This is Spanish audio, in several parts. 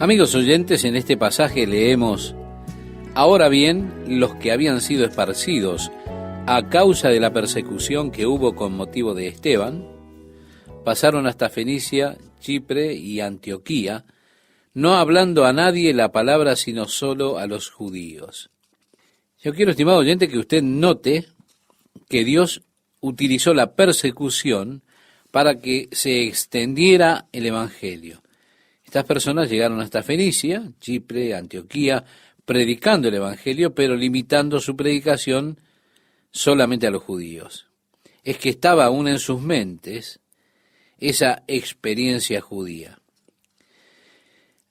Amigos oyentes, en este pasaje leemos: ahora bien, los que habían sido esparcidos a causa de la persecución que hubo con motivo de Esteban, pasaron hasta Fenicia, Chipre y Antioquía, no hablando a nadie la palabra, sino solo a los judíos. Yo quiero, estimado oyente, que usted note que Dios utilizó la persecución para que se extendiera el Evangelio. Estas personas llegaron hasta Fenicia, Chipre, Antioquía, predicando el Evangelio, pero limitando su predicación solamente a los judíos. Es que estaba aún en sus mentes esa experiencia judía.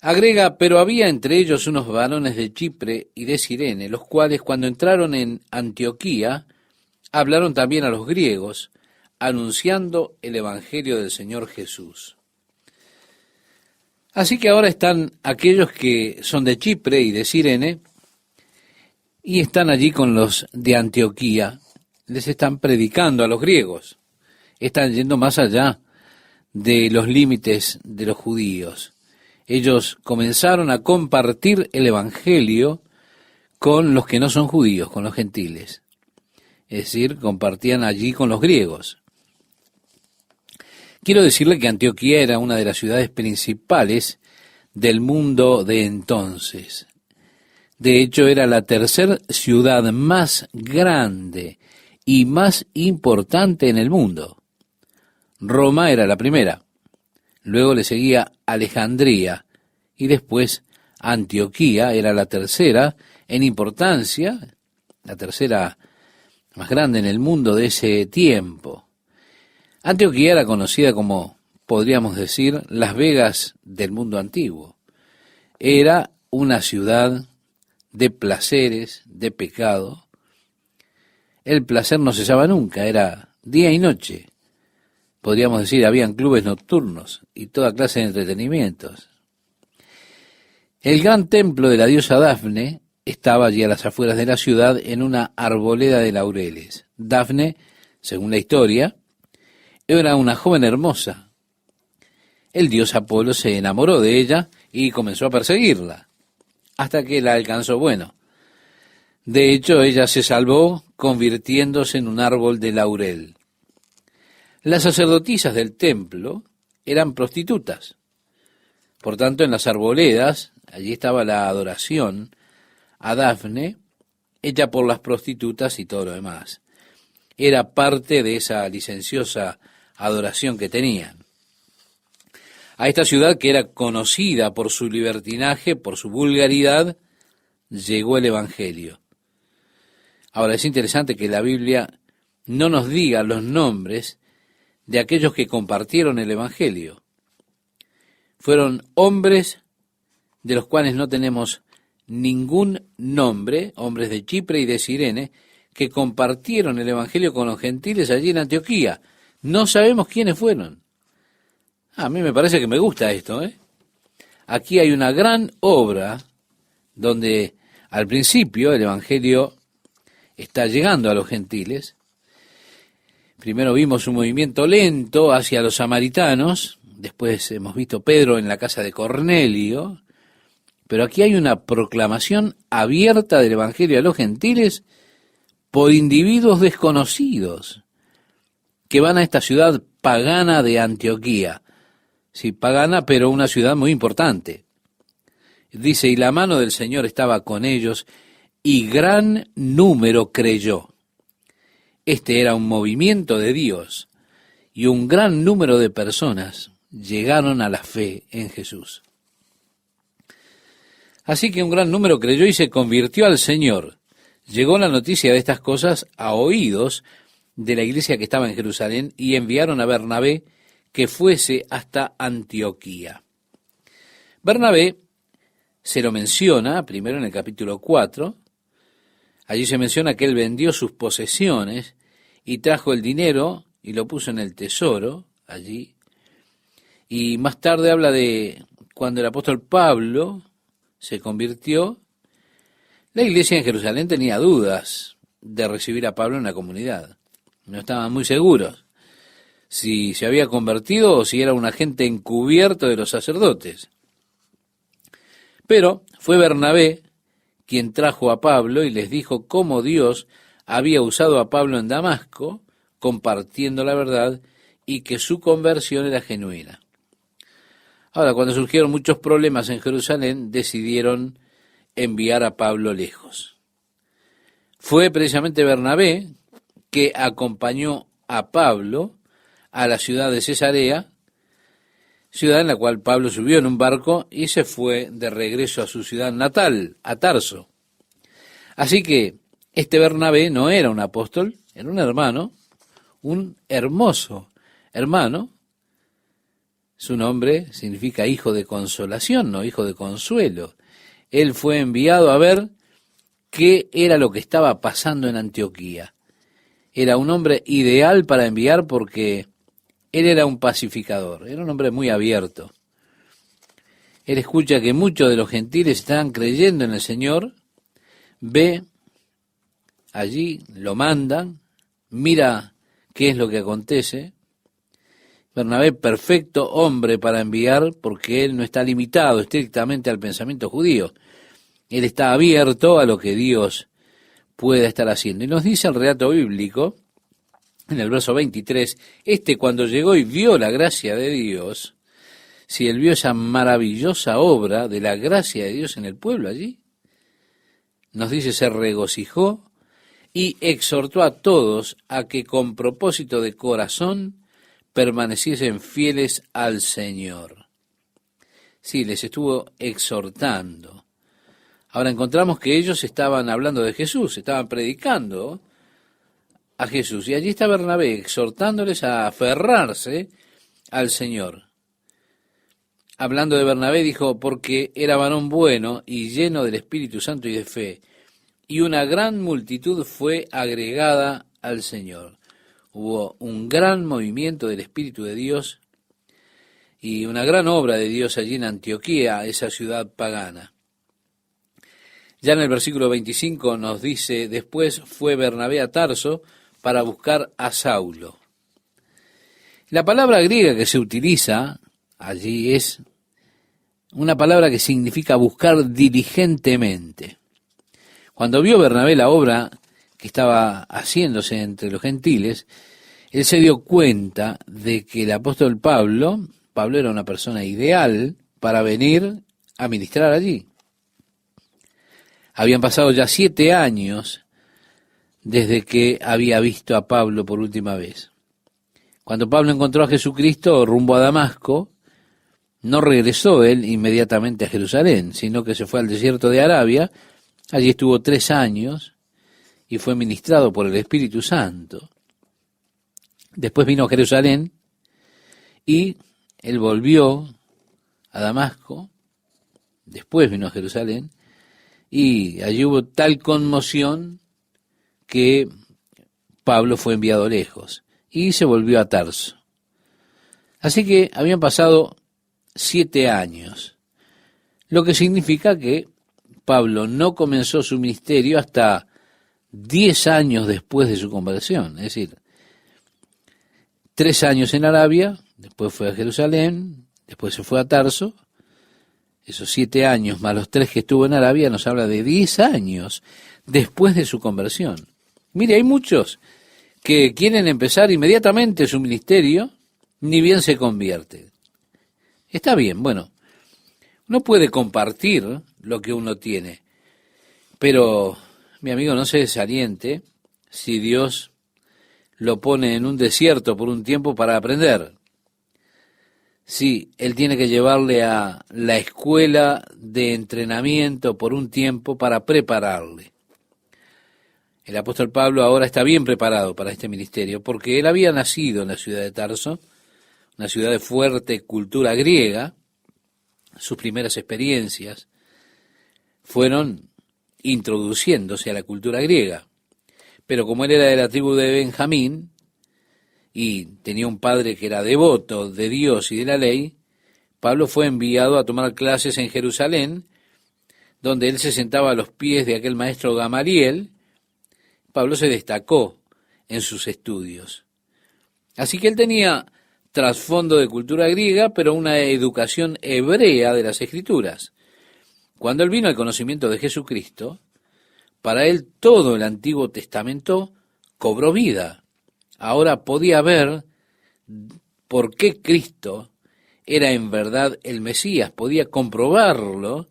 Agrega: pero había entre ellos unos varones de Chipre y de Cirene, los cuales, cuando entraron en Antioquía, hablaron también a los griegos, anunciando el Evangelio del Señor Jesús. Así que ahora están aquellos que son de Chipre y de Cirene, y están allí con los de Antioquía, les están predicando a los griegos, están yendo más allá de los límites de los judíos. Ellos comenzaron a compartir el Evangelio con los que no son judíos, con los gentiles. Es decir, compartían allí con los griegos. Quiero decirle que Antioquía era una de las ciudades principales del mundo de entonces. De hecho, era la tercera ciudad más grande y más importante en el mundo. Roma era la primera. Luego le seguía Alejandría y después Antioquía era la tercera en importancia, la tercera más grande en el mundo de ese tiempo. Antioquía era conocida como, podríamos decir, Las Vegas del mundo antiguo. Era una ciudad de placeres, de pecado. El placer no cesaba nunca, era día y noche. Podríamos decir, habían clubes nocturnos y toda clase de entretenimientos. El gran templo de la diosa Dafne estaba allí a las afueras de la ciudad en una arboleda de laureles. Dafne, según la historia, era una joven hermosa. El dios Apolo se enamoró de ella y comenzó a perseguirla, hasta que la alcanzó. Bueno, de hecho, ella se salvó convirtiéndose en un árbol de laurel. Las sacerdotisas del templo eran prostitutas. Por tanto, en las arboledas, allí estaba la adoración a Dafne, hecha por las prostitutas y todo lo demás. Era parte de esa licenciosa adoración que tenían. A esta ciudad, que era conocida por su libertinaje, por su vulgaridad, llegó el Evangelio. Ahora, es interesante que la Biblia no nos diga los nombres de aquellos que compartieron el Evangelio. Fueron hombres de los cuales no tenemos ningún nombre, hombres de Chipre y de Cirene, que compartieron el Evangelio con los gentiles allí en Antioquía. No sabemos quiénes fueron. A mí me parece que me gusta esto, ¿eh? Aquí hay una gran obra donde al principio el Evangelio está llegando a los gentiles. Primero vimos un movimiento lento hacia los samaritanos, después hemos visto Pedro en la casa de Cornelio, pero aquí hay una proclamación abierta del Evangelio a los gentiles por individuos desconocidos que van a esta ciudad pagana de Antioquía. Sí, pagana, pero una ciudad muy importante. Dice: y la mano del Señor estaba con ellos, y gran número creyó. Este era un movimiento de Dios, y un gran número de personas llegaron a la fe en Jesús. Así que un gran número creyó y se convirtió al Señor. Llegó la noticia de estas cosas a oídos de la iglesia que estaba en Jerusalén, y enviaron a Bernabé que fuese hasta Antioquía. Bernabé se lo menciona primero en el capítulo 4. Allí se menciona que él vendió sus posesiones y trajo el dinero y lo puso en el tesoro allí. Y más tarde habla de cuando el apóstol Pablo se convirtió. La iglesia en Jerusalén tenía dudas de recibir a Pablo en la comunidad. No estaban muy seguros si se había convertido o si era un agente encubierto de los sacerdotes. Pero fue Bernabé quien trajo a Pablo y les dijo cómo Dios había usado a Pablo en Damasco, compartiendo la verdad, y que su conversión era genuina. Ahora, cuando surgieron muchos problemas en Jerusalén, decidieron enviar a Pablo lejos. Fue precisamente Bernabé que acompañó a Pablo a la ciudad de Cesarea, ciudad en la cual Pablo subió en un barco y se fue de regreso a su ciudad natal, a Tarso. Así que este Bernabé no era un apóstol, era un hermano, un hermoso hermano. Su nombre significa hijo de consolación, no hijo de consuelo. Él fue enviado a ver qué era lo que estaba pasando en Antioquía. Era un hombre ideal para enviar porque él era un pacificador, era un hombre muy abierto. Él escucha que muchos de los gentiles están creyendo en el Señor, ve allí, lo mandan, mira qué es lo que acontece. Bernabé, perfecto hombre para enviar porque él no está limitado estrictamente al pensamiento judío. Él está abierto a lo que Dios pueda estar haciendo. Y nos dice el relato bíblico, en el verso 23, cuando llegó y vio la gracia de Dios, si él vio esa maravillosa obra de la gracia de Dios en el pueblo allí, nos dice, se regocijó y exhortó a todos a que con propósito de corazón permaneciesen fieles al Señor. Sí, les estuvo exhortando. Ahora encontramos que ellos estaban hablando de Jesús, estaban predicando a Jesús. Y allí está Bernabé exhortándoles a aferrarse al Señor. Hablando de Bernabé dijo, porque era varón bueno y lleno del Espíritu Santo y de fe, y una gran multitud fue agregada al Señor. Hubo un gran movimiento del Espíritu de Dios y una gran obra de Dios allí en Antioquía, esa ciudad pagana. Ya en el versículo 25 nos dice, después fue Bernabé a Tarso para buscar a Saulo. La palabra griega que se utiliza allí es una palabra que significa buscar diligentemente. Cuando vio Bernabé la obra que estaba haciéndose entre los gentiles, él se dio cuenta de que el apóstol Pablo era una persona ideal para venir a ministrar allí. Habían pasado ya 7 años desde que había visto a Pablo por última vez. Cuando Pablo encontró a Jesucristo rumbo a Damasco, no regresó él inmediatamente a Jerusalén, sino que se fue al desierto de Arabia. Allí estuvo 3 años y fue ministrado por el Espíritu Santo. Después vino a Jerusalén y él volvió a Damasco. Después vino a Jerusalén y allí hubo tal conmoción que Pablo fue enviado lejos y se volvió a Tarso. Así que habían pasado 7 años, lo que significa que Pablo no comenzó su ministerio hasta 10 años después de su conversión, es decir, 3 años en Arabia, después fue a Jerusalén, después se fue a Tarso. Esos 7 años más los 3 que estuvo en Arabia nos habla de 10 años después de su conversión. Mire, hay muchos que quieren empezar inmediatamente su ministerio, ni bien se convierte. Está bien, bueno, uno puede compartir lo que uno tiene, pero, mi amigo, no se desaliente si Dios lo pone en un desierto por un tiempo para aprender. Sí, él tiene que llevarle a la escuela de entrenamiento por un tiempo para prepararle. El apóstol Pablo ahora está bien preparado para este ministerio porque él había nacido en la ciudad de Tarso, una ciudad de fuerte cultura griega. Sus primeras experiencias fueron introduciéndose a la cultura griega. Pero como él era de la tribu de Benjamín, y tenía un padre que era devoto de Dios y de la ley, Pablo fue enviado a tomar clases en Jerusalén, donde él se sentaba a los pies de aquel maestro Gamaliel. Pablo se destacó en sus estudios. Así que él tenía trasfondo de cultura griega, pero una educación hebrea de las Escrituras. Cuando él vino al conocimiento de Jesucristo, para él todo el Antiguo Testamento cobró vida. Ahora podía ver por qué Cristo era en verdad el Mesías. Podía comprobarlo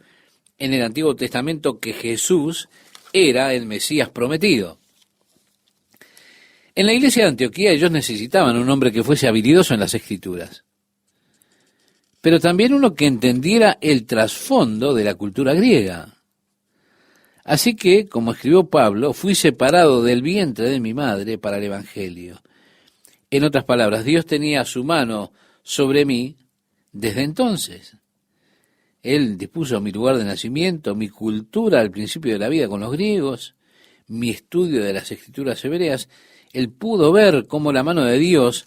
en el Antiguo Testamento que Jesús era el Mesías prometido. En la iglesia de Antioquía ellos necesitaban un hombre que fuese habilidoso en las Escrituras, pero también uno que entendiera el trasfondo de la cultura griega. Así que, como escribió Pablo, fui separado del vientre de mi madre para el Evangelio. En otras palabras, Dios tenía su mano sobre mí desde entonces. Él dispuso mi lugar de nacimiento, mi cultura al principio de la vida con los griegos, mi estudio de las Escrituras hebreas. Él pudo ver cómo la mano de Dios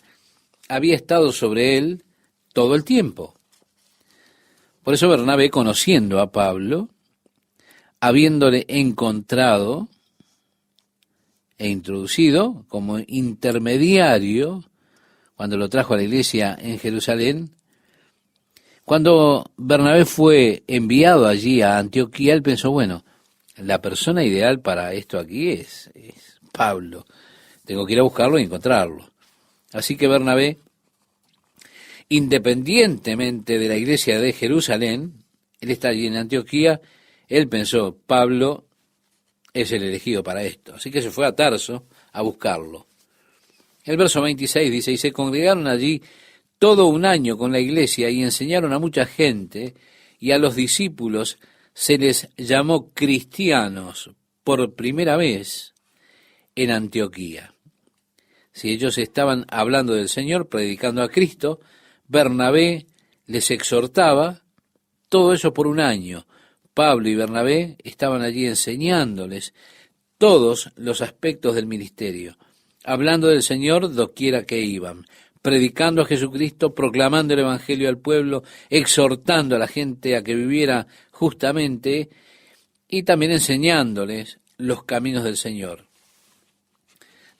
había estado sobre él todo el tiempo. Por eso Bernabé, conociendo a Pablo, habiéndole encontrado e introducido como intermediario, cuando lo trajo a la iglesia en Jerusalén, cuando Bernabé fue enviado allí a Antioquía, él pensó, bueno, la persona ideal para esto aquí es Pablo. Tengo que ir a buscarlo y encontrarlo. Así que Bernabé, independientemente de la iglesia de Jerusalén, él está allí en Antioquía, él pensó, Pablo es el elegido para esto. Así que se fue a Tarso a buscarlo. El verso 26 dice, y se congregaron allí todo un año con la iglesia y enseñaron a mucha gente, y a los discípulos se les llamó cristianos por primera vez en Antioquía. Si ellos estaban hablando del Señor, predicando a Cristo, Bernabé les exhortaba, todo eso por un año. Pablo y Bernabé estaban allí enseñándoles todos los aspectos del ministerio, hablando del Señor doquiera que iban, predicando a Jesucristo, proclamando el Evangelio al pueblo, exhortando a la gente a que viviera justamente y también enseñándoles los caminos del Señor.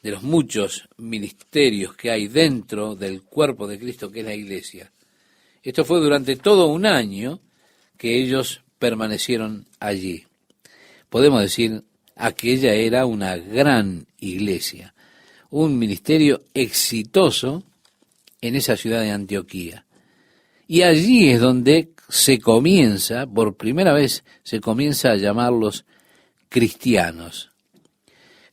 De los muchos ministerios que hay dentro del cuerpo de Cristo, que es la iglesia. Esto fue durante todo un año que ellos permanecieron allí. Podemos decir, aquella era una gran iglesia, un ministerio exitoso en esa ciudad de Antioquía. Y allí es donde se comienza, por primera vez, se comienza a llamarlos cristianos.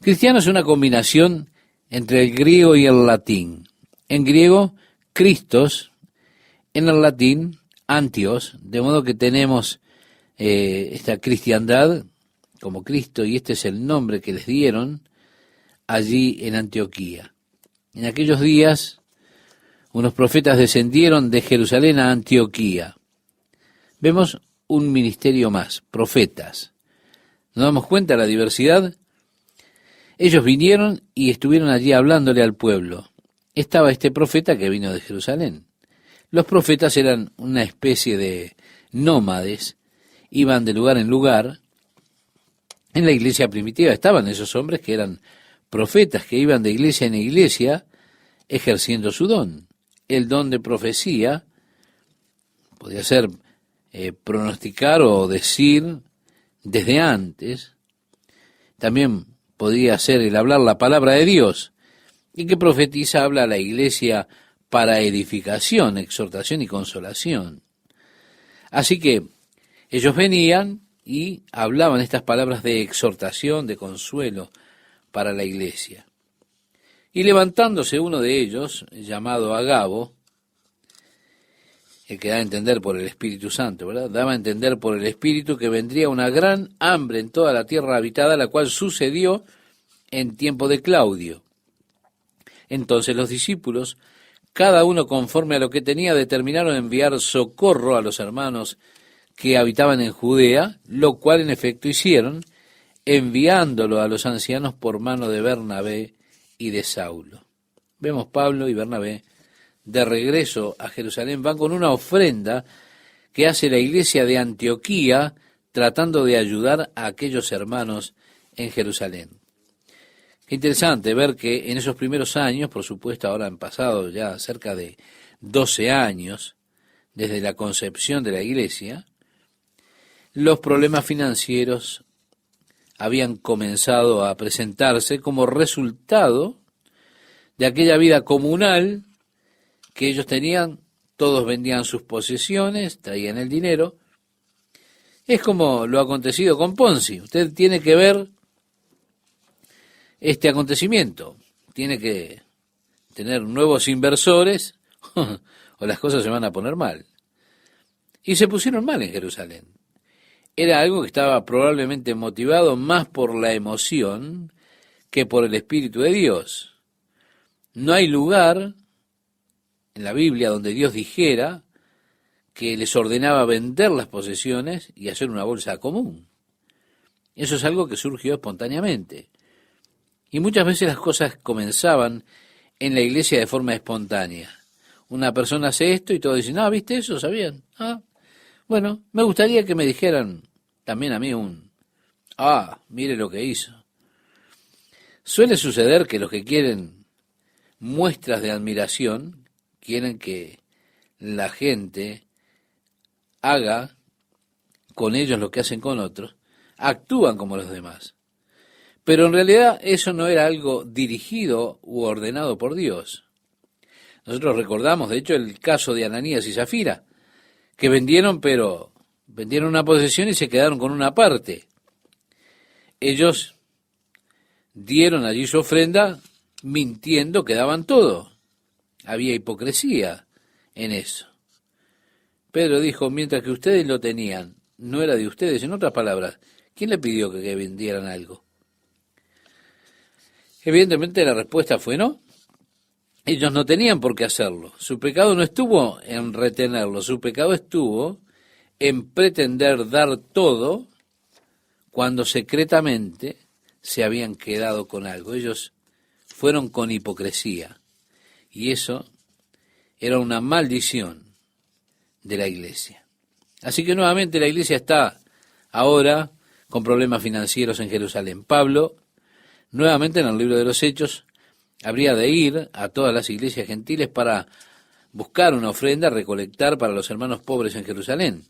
Cristiano es una combinación entre el griego y el latín. En griego, Christos, en el latín, Antios, de modo que tenemos esta cristiandad como Cristo, y este es el nombre que les dieron allí en Antioquía. En aquellos días, unos profetas descendieron de Jerusalén a Antioquía. Vemos un ministerio más, profetas. ¿Nos damos cuenta de la diversidad? Ellos vinieron y estuvieron allí hablándole al pueblo. Estaba este profeta que vino de Jerusalén. Los profetas eran una especie de nómades, iban de lugar en lugar. En la iglesia primitiva estaban esos hombres que eran profetas, que iban de iglesia en iglesia ejerciendo su don. El don de profecía podía ser pronosticar o decir desde antes. También podría ser el hablar la palabra de Dios, y que profetiza habla a la iglesia para edificación, exhortación y consolación. Así que ellos venían y hablaban estas palabras de exhortación, de consuelo para la iglesia. Y levantándose uno de ellos, llamado Agabo, el que da a entender por el Espíritu Santo, ¿verdad? Daba a entender por el Espíritu que vendría una gran hambre en toda la tierra habitada, la cual sucedió en tiempo de Claudio. Entonces los discípulos, cada uno conforme a lo que tenía, determinaron enviar socorro a los hermanos que habitaban en Judea, lo cual en efecto hicieron, enviándolo a los ancianos por mano de Bernabé y de Saulo. Vemos Pablo y Bernabé de regreso a Jerusalén, van con una ofrenda que hace la iglesia de Antioquía tratando de ayudar a aquellos hermanos en Jerusalén. Qué interesante ver que en esos primeros años, por supuesto ahora han pasado ya cerca de 12 años desde la concepción de la iglesia, los problemas financieros habían comenzado a presentarse como resultado de aquella vida comunal que ellos tenían. Todos vendían sus posesiones, traían el dinero. Es como lo acontecido con Ponzi. Usted tiene que ver este acontecimiento. Tiene que tener nuevos inversores o las cosas se van a poner mal. Y se pusieron mal en Jerusalén. Era algo que estaba probablemente motivado más por la emoción que por el Espíritu de Dios. No hay lugar en la Biblia donde Dios dijera que les ordenaba vender las posesiones y hacer una bolsa común. Eso es algo que surgió espontáneamente. Y muchas veces las cosas comenzaban en la iglesia de forma espontánea. Una persona hace esto y todos dicen, ¿viste eso? ¿Sabían? Bueno, me gustaría que me dijeran también a mí mire lo que hizo. Suele suceder que los que quieren muestras de admiración, quieren que la gente haga con ellos lo que hacen con otros, actúan como los demás. Pero en realidad eso no era algo dirigido u ordenado por Dios. Nosotros recordamos, de hecho, el caso de Ananías y Zafira, que vendieron una posesión y se quedaron con una parte. Ellos dieron allí su ofrenda mintiendo que daban todo. Había hipocresía en eso. Pedro dijo, mientras que ustedes lo tenían, no era de ustedes. En otras palabras, ¿quién le pidió que vendieran algo? Evidentemente la respuesta fue no. Ellos no tenían por qué hacerlo. Su pecado no estuvo en retenerlo, su pecado estuvo en pretender dar todo cuando secretamente se habían quedado con algo. Ellos fueron con hipocresía y eso era una maldición de la iglesia. Así que nuevamente la iglesia está ahora con problemas financieros en Jerusalén. Pablo, nuevamente en el libro de los Hechos, habría de ir a todas las iglesias gentiles para buscar una ofrenda, recolectar para los hermanos pobres en Jerusalén.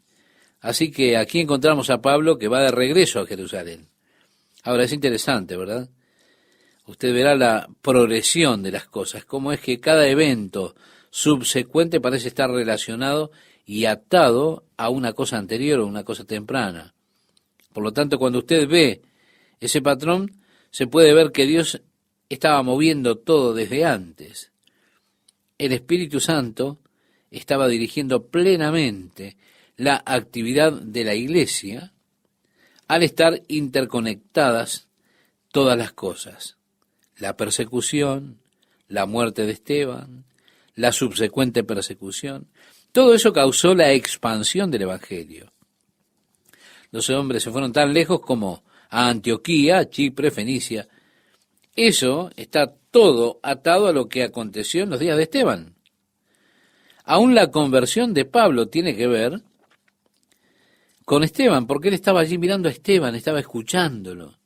Así que aquí encontramos a Pablo que va de regreso a Jerusalén. Ahora es interesante, ¿verdad? Usted verá la progresión de las cosas, cómo es que cada evento subsecuente parece estar relacionado y atado a una cosa anterior o una cosa temprana. Por lo tanto, cuando usted ve ese patrón, se puede ver que Dios estaba moviendo todo desde antes. El Espíritu Santo estaba dirigiendo plenamente la actividad de la iglesia al estar interconectadas todas las cosas. La persecución, la muerte de Esteban, la subsecuente persecución, todo eso causó la expansión del Evangelio. Los hombres se fueron tan lejos como a Antioquía, Chipre, Fenicia. Eso está todo atado a lo que aconteció en los días de Esteban. Aún la conversión de Pablo tiene que ver con Esteban, porque él estaba allí mirando a Esteban, estaba escuchándolo.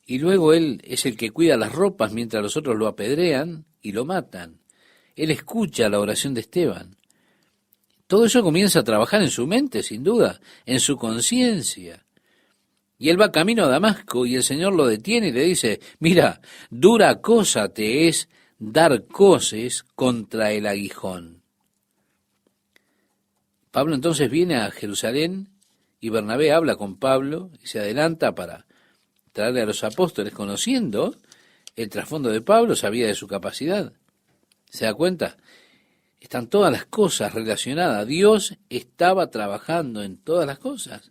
Y luego él es el que cuida las ropas mientras los otros lo apedrean y lo matan. Él escucha la oración de Esteban. Todo eso comienza a trabajar en su mente, sin duda, en su conciencia. Y él va camino a Damasco y el Señor lo detiene y le dice, mira, dura cosa te es dar coces contra el aguijón. Pablo entonces viene a Jerusalén y Bernabé habla con Pablo y se adelanta para traerle a los apóstoles, conociendo el trasfondo de Pablo, sabía de su capacidad. ¿Se da cuenta? Están todas las cosas relacionadas. Dios estaba trabajando en todas las cosas.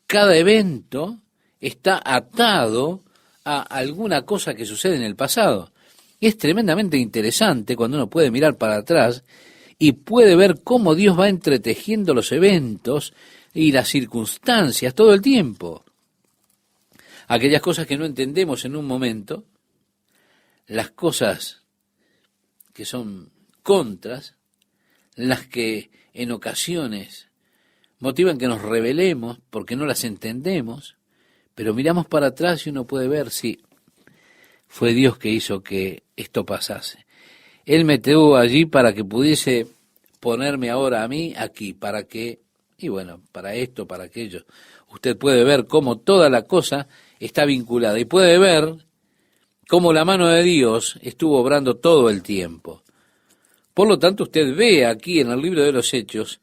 Cada evento está atado a alguna cosa que sucede en el pasado. Es tremendamente interesante cuando uno puede mirar para atrás y puede ver cómo Dios va entretejiendo los eventos y las circunstancias todo el tiempo. Aquellas cosas que no entendemos en un momento, las cosas que son contras, las que en ocasiones motivan que nos rebelemos porque no las entendemos, pero miramos para atrás y uno puede ver, sí, fue Dios que hizo que esto pasase. Él me tuvo allí para que pudiese ponerme ahora a mí aquí, para que Y bueno, para esto, para aquello, usted puede ver cómo toda la cosa está vinculada y puede ver cómo la mano de Dios estuvo obrando todo el tiempo. Por lo tanto, usted ve aquí en el libro de los Hechos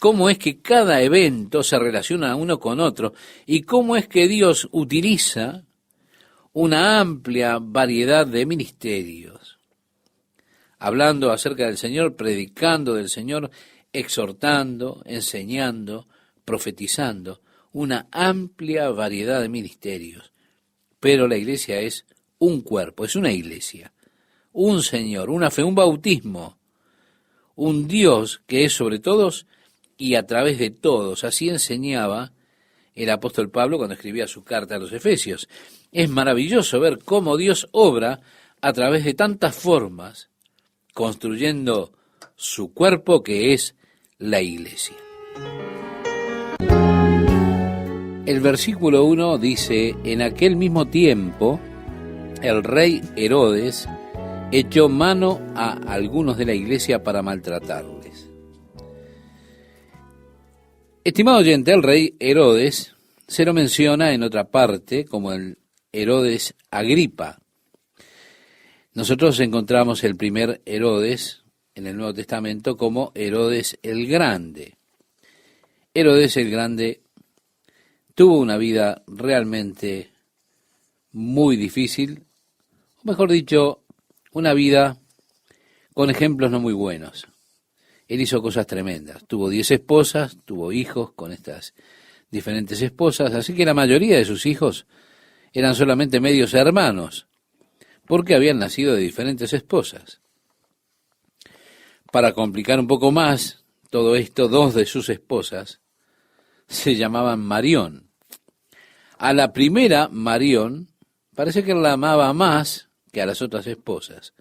cómo es que cada evento se relaciona uno con otro y cómo es que Dios utiliza una amplia variedad de ministerios, hablando acerca del Señor, predicando del Señor, exhortando, enseñando, profetizando, una amplia variedad de ministerios. Pero la iglesia es un cuerpo, es una iglesia, un Señor, una fe, un bautismo, un Dios que es sobre todos y a través de todos. Así enseñaba el apóstol Pablo cuando escribía su carta a los Efesios. Es maravilloso ver cómo Dios obra a través de tantas formas, construyendo su cuerpo que es la iglesia. El versículo 1 dice: en aquel mismo tiempo, el rey Herodes echó mano a algunos de la iglesia para maltratarles. Estimado oyente, el rey Herodes se lo menciona en otra parte como el Herodes Agripa. Nosotros encontramos el primer Herodes en el Nuevo Testamento como Herodes el Grande. Herodes el Grande tuvo una vida realmente muy difícil, o mejor dicho, una vida con ejemplos no muy buenos. Él hizo cosas tremendas. Tuvo 10 esposas, tuvo hijos con estas diferentes esposas, así que la mayoría de sus hijos eran solamente medios hermanos, porque habían nacido de diferentes esposas. Para complicar un poco más todo esto, 2 de sus esposas se llamaban Marión. A la primera, Marión, parece que la amaba más que a las otras esposas.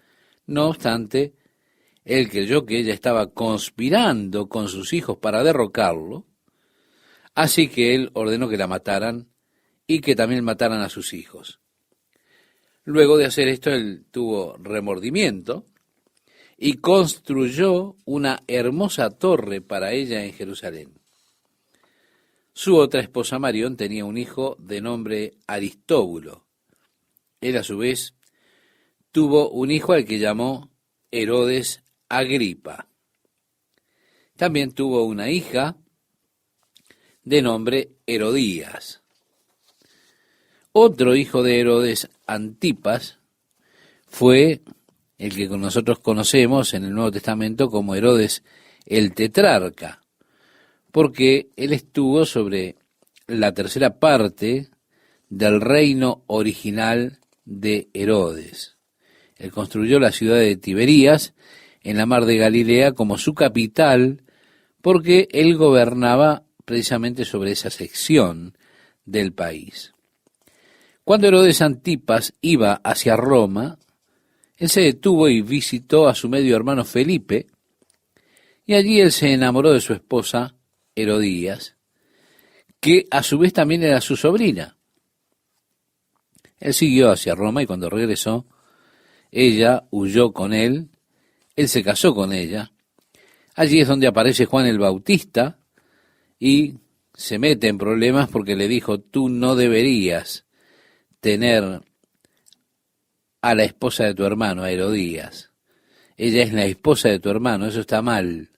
No obstante, él creyó que ella estaba conspirando con sus hijos para derrocarlo, así que él ordenó que la mataran y que también mataran a sus hijos. Luego de hacer esto, él tuvo remordimiento y construyó una hermosa torre para ella en Jerusalén. Su otra esposa Marión tenía un hijo de nombre Aristóbulo. Él a su vez tuvo un hijo al que llamó Herodes Agripa. También tuvo una hija de nombre Herodías. Otro hijo de Herodes, Antipas, fue el que nosotros conocemos en el Nuevo Testamento como Herodes el Tetrarca, porque él estuvo sobre la tercera parte del reino original de Herodes. Él construyó la ciudad de Tiberías en la mar de Galilea como su capital, porque él gobernaba precisamente sobre esa sección del país. Cuando Herodes Antipas iba hacia Roma, él se detuvo y visitó a su medio hermano Felipe, y allí él se enamoró de su esposa Herodías, que a su vez también era su sobrina. Él siguió hacia Roma y cuando regresó, ella huyó con él se casó con ella. Allí es donde aparece Juan el Bautista y se mete en problemas porque le dijo: tú no deberías tener a la esposa de tu hermano, a Herodías. Ella es la esposa de tu hermano, eso está mal.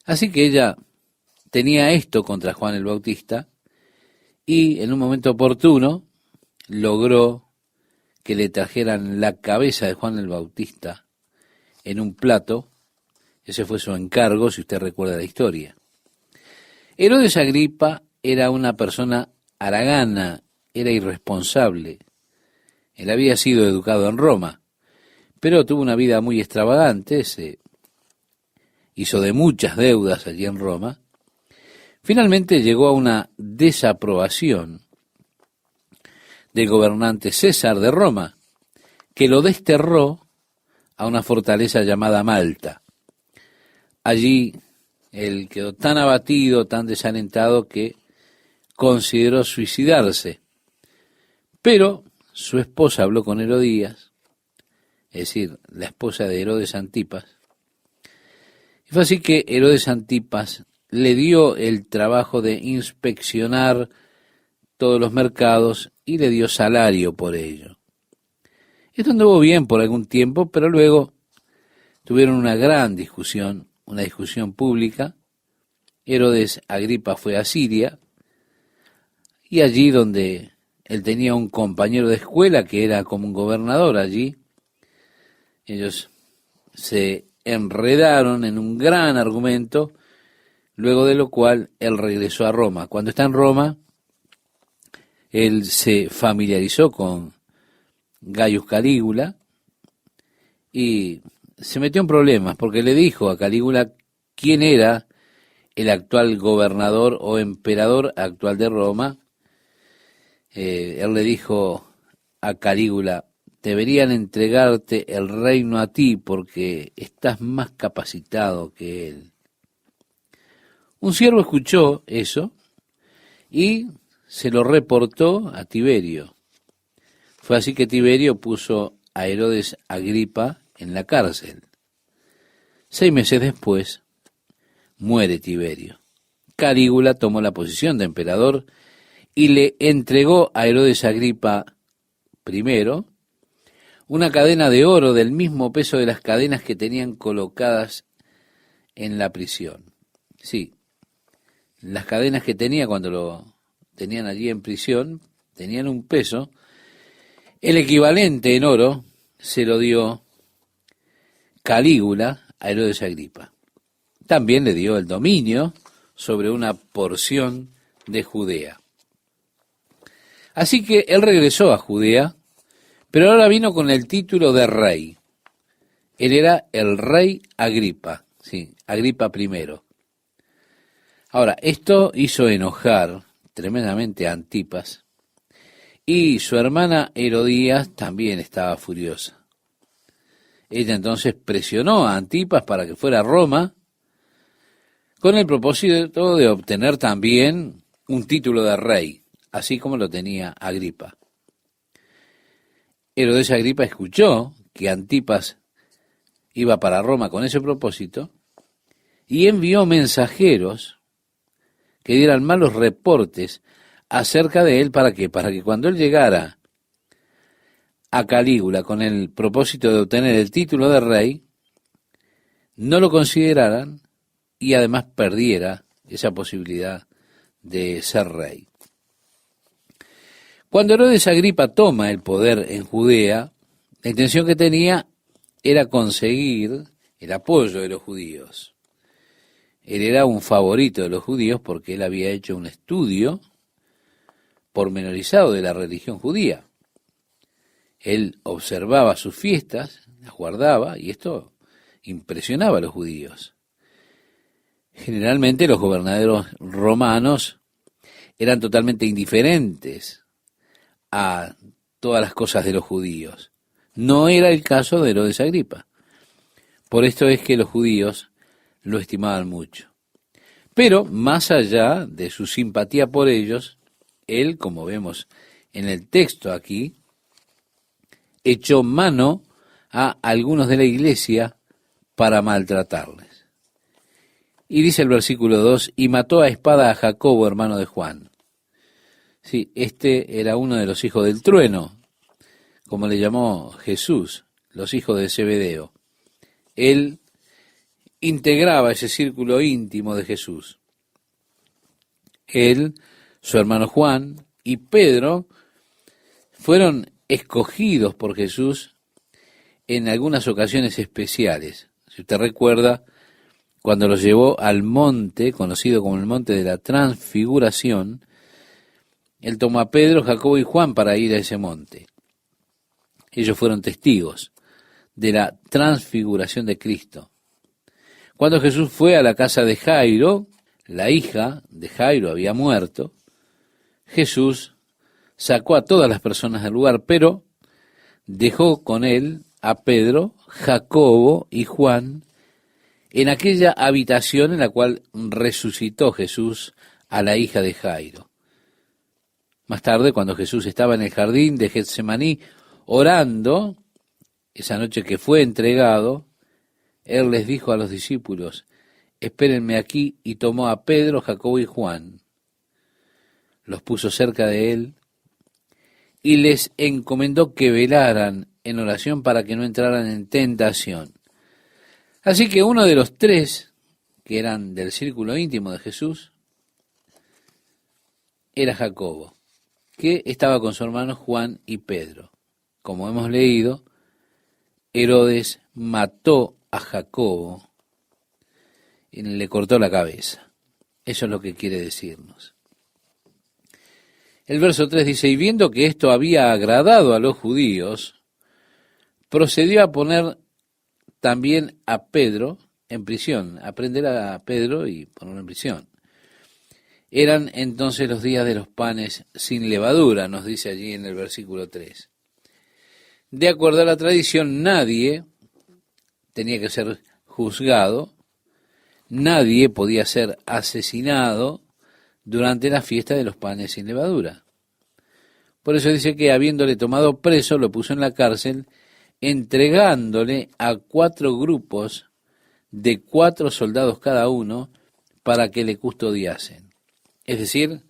Así que ella tenía esto contra Juan el Bautista y en un momento oportuno logró que le trajeran la cabeza de Juan el Bautista en un plato. Ese fue su encargo, si usted recuerda la historia. Herodes Agripa era una persona haragana, era irresponsable. Él había sido educado en Roma, pero tuvo una vida muy extravagante, se hizo de muchas deudas allí en Roma. Finalmente llegó a una desaprobación del gobernante César de Roma, que lo desterró a una fortaleza llamada Malta. Allí él quedó tan abatido, tan desalentado, que consideró suicidarse. Pero su esposa habló con Herodías, es decir, la esposa de Herodes Antipas. Y fue así que Herodes Antipas le dio el trabajo de inspeccionar todos los mercados y le dio salario por ello. Esto anduvo bien por algún tiempo, pero luego tuvieron una gran discusión, una discusión pública. Herodes Agripa fue a Siria, y allí donde él tenía un compañero de escuela que era como un gobernador allí, ellos se enredaron en un gran argumento, luego de lo cual él regresó a Roma. Cuando está en Roma, él se familiarizó con Gaius Calígula y se metió en problemas porque le dijo a Calígula quién era el actual gobernador o emperador actual de Roma. Él le dijo a Calígula: deberían entregarte el reino a ti porque estás más capacitado que él. Un siervo escuchó eso y se lo reportó a Tiberio. Fue así que Tiberio puso a Herodes Agripa en la cárcel. 6 meses después, muere Tiberio. Calígula tomó la posición de emperador y le entregó a Herodes Agripa I una cadena de oro del mismo peso de las cadenas que tenían colocadas en la prisión. Sí, las cadenas que tenía cuando lo tenían allí en prisión tenían un peso. El equivalente en oro se lo dio Calígula a Herodes Agripa. También le dio el dominio sobre una porción de Judea. Así que él regresó a Judea, pero ahora vino con el título de rey. Él era el rey Agripa, sí, Agripa I. Ahora, esto hizo enojar tremendamente a Antipas, y su hermana Herodías también estaba furiosa. Ella entonces presionó a Antipas para que fuera a Roma, con el propósito de obtener también un título de rey, así como lo tenía Agripa. Herodes Agripa escuchó que Antipas iba para Roma con ese propósito y envió mensajeros que dieran malos reportes acerca de él. ¿Para qué? Para que cuando él llegara a Calígula con el propósito de obtener el título de rey, no lo consideraran y además perdiera esa posibilidad de ser rey. Cuando Herodes Agripa toma el poder en Judea, la intención que tenía era conseguir el apoyo de los judíos. Él era un favorito de los judíos porque él había hecho un estudio pormenorizado de la religión judía. Él observaba sus fiestas, las guardaba, y esto impresionaba a los judíos. Generalmente los gobernadores romanos eran totalmente indiferentes a todas las cosas de los judíos. No era el caso de Herodes Agripa. Por esto es que los judíos lo estimaban mucho. Pero más allá de su simpatía por ellos, él, como vemos en el texto aquí, echó mano a algunos de la iglesia para maltratarles. Y dice el versículo 2, y mató a espada a Jacobo, hermano de Juan. Sí, este era uno de los hijos del trueno, como le llamó Jesús, los hijos de Zebedeo. Él integraba ese círculo íntimo de Jesús. Él, su hermano Juan y Pedro fueron escogidos por Jesús en algunas ocasiones especiales. Si usted recuerda, cuando los llevó al monte, conocido como el monte de la Transfiguración, él tomó a Pedro, Jacobo y Juan para ir a ese monte. Ellos fueron testigos de la transfiguración de Cristo. Cuando Jesús fue a la casa de Jairo, la hija de Jairo había muerto, Jesús sacó a todas las personas del lugar, pero dejó con él a Pedro, Jacobo y Juan en aquella habitación en la cual resucitó Jesús a la hija de Jairo. Más tarde, cuando Jesús estaba en el jardín de Getsemaní orando, esa noche que fue entregado, él les dijo a los discípulos, espérenme aquí, y tomó a Pedro, Jacobo y Juan, los puso cerca de él, y les encomendó que velaran en oración para que no entraran en tentación. Así que uno de los tres, que eran del círculo íntimo de Jesús, era Jacobo, que estaba con su hermano Juan y Pedro. Como hemos leído, Herodes mató a Jacobo y le cortó la cabeza. Eso es lo que quiere decirnos. El verso 3 dice, y viendo que esto había agradado a los judíos, procedió a poner también a Pedro en prisión, a prender a Pedro y ponerlo en prisión. Eran entonces los días de los panes sin levadura, nos dice allí en el versículo 3. De acuerdo a la tradición, nadie tenía que ser juzgado, nadie podía ser asesinado durante la fiesta de los panes sin levadura. Por eso dice que habiéndole tomado preso, lo puso en la cárcel, entregándole a 4 grupos de 4 soldados cada uno para que le custodiasen. Es decir,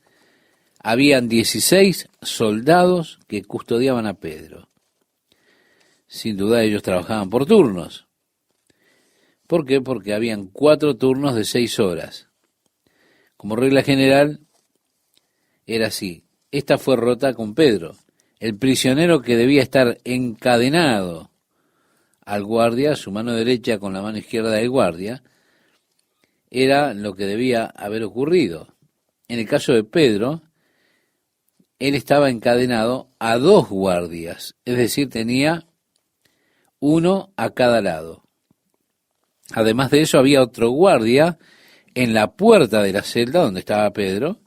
habían 16 soldados que custodiaban a Pedro. Sin duda ellos trabajaban por turnos. ¿Por qué? Porque habían 4 turnos de 6 horas. Como regla general, era así. Esta fue rota con Pedro, el prisionero que debía estar encadenado al guardia, su mano derecha con la mano izquierda del guardia, era lo que debía haber ocurrido. En el caso de Pedro, él estaba encadenado a 2 guardias, es decir, tenía uno a cada lado. Además de eso, había otro guardia en la puerta de la celda donde estaba Pedro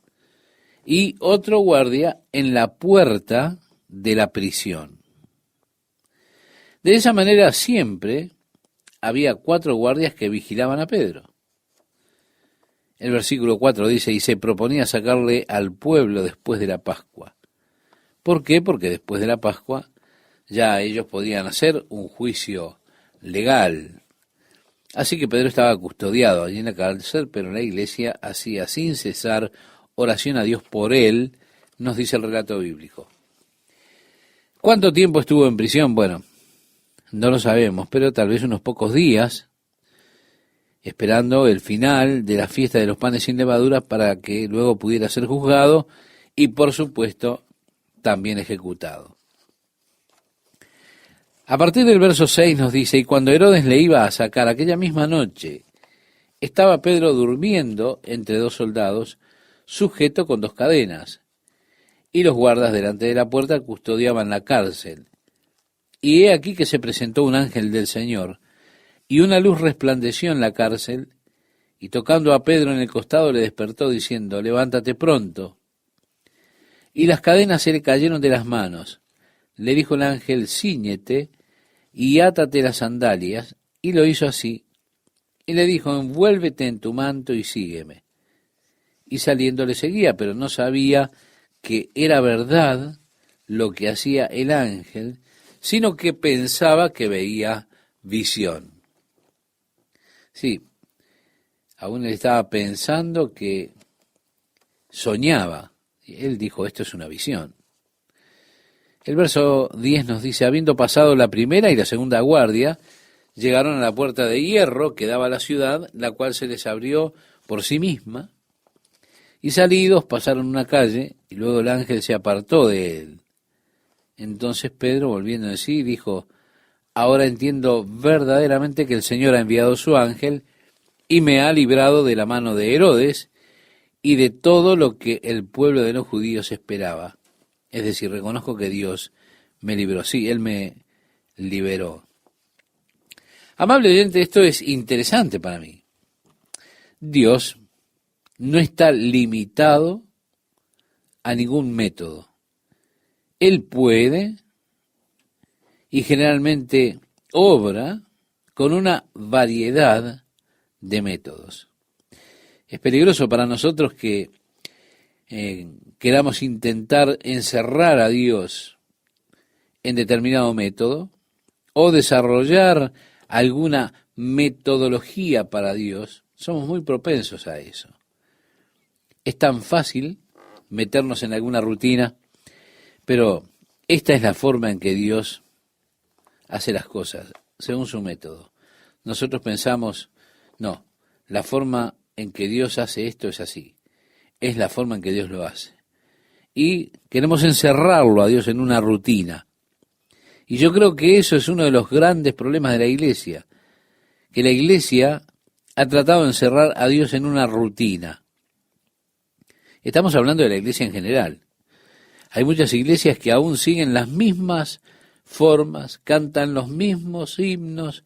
y otro guardia en la puerta de la prisión. De esa manera siempre había 4 guardias que vigilaban a Pedro. El versículo 4 dice, y se proponía sacarle al pueblo después de la Pascua. ¿Por qué? Porque después de la Pascua ya ellos podían hacer un juicio legal. Así que Pedro estaba custodiado allí en la cárcel, pero la iglesia hacía sin cesar oración a Dios por él, nos dice el relato bíblico. ¿Cuánto tiempo estuvo en prisión? Bueno, no lo sabemos, pero tal vez unos pocos días, esperando el final de la fiesta de los panes sin levadura para que luego pudiera ser juzgado y, por supuesto, también ejecutado. A partir del verso 6 nos dice, y cuando Herodes le iba a sacar aquella misma noche, estaba Pedro durmiendo entre 2 soldados, sujeto con 2 cadenas, y los guardas delante de la puerta custodiaban la cárcel. Y he aquí que se presentó un ángel del Señor, y una luz resplandeció en la cárcel, y tocando a Pedro en el costado le despertó diciendo, levántate pronto. Y las cadenas se le cayeron de las manos. Le dijo el ángel, cíñete y átate las sandalias, y lo hizo así. Y le dijo, envuélvete en tu manto y sígueme. Y saliendo le seguía, pero no sabía que era verdad lo que hacía el ángel, sino que pensaba que veía visión. Sí, aún él estaba pensando que soñaba. Él dijo, esto es una visión. El verso 10 nos dice, habiendo pasado la primera y la segunda guardia, llegaron a la puerta de hierro que daba a la ciudad, la cual se les abrió por sí misma, y salidos pasaron una calle, y luego el ángel se apartó de él. Entonces Pedro, volviendo en sí, dijo, ahora entiendo verdaderamente que el Señor ha enviado su ángel y me ha librado de la mano de Herodes y de todo lo que el pueblo de los judíos esperaba. Es decir, reconozco que Dios me libró. Sí, Él me liberó. Amable oyente, esto es interesante para mí. Dios no está limitado a ningún método. Él puede y generalmente obra con una variedad de métodos. Es peligroso para nosotros que queramos intentar encerrar a Dios en determinado método o desarrollar alguna metodología para Dios, Somos muy propensos a eso. Es tan fácil meternos en alguna rutina, pero esta es la forma en que Dios hace las cosas, según su método. Nosotros pensamos, no, la forma en que Dios hace esto es así. Es la forma en que Dios lo hace. Y queremos encerrarlo a Dios en una rutina. Y yo creo que eso es uno de los grandes problemas de la iglesia, que la iglesia ha tratado de encerrar a Dios en una rutina. Estamos hablando de la iglesia en general. Hay muchas iglesias que aún siguen las mismas formas, cantan los mismos himnos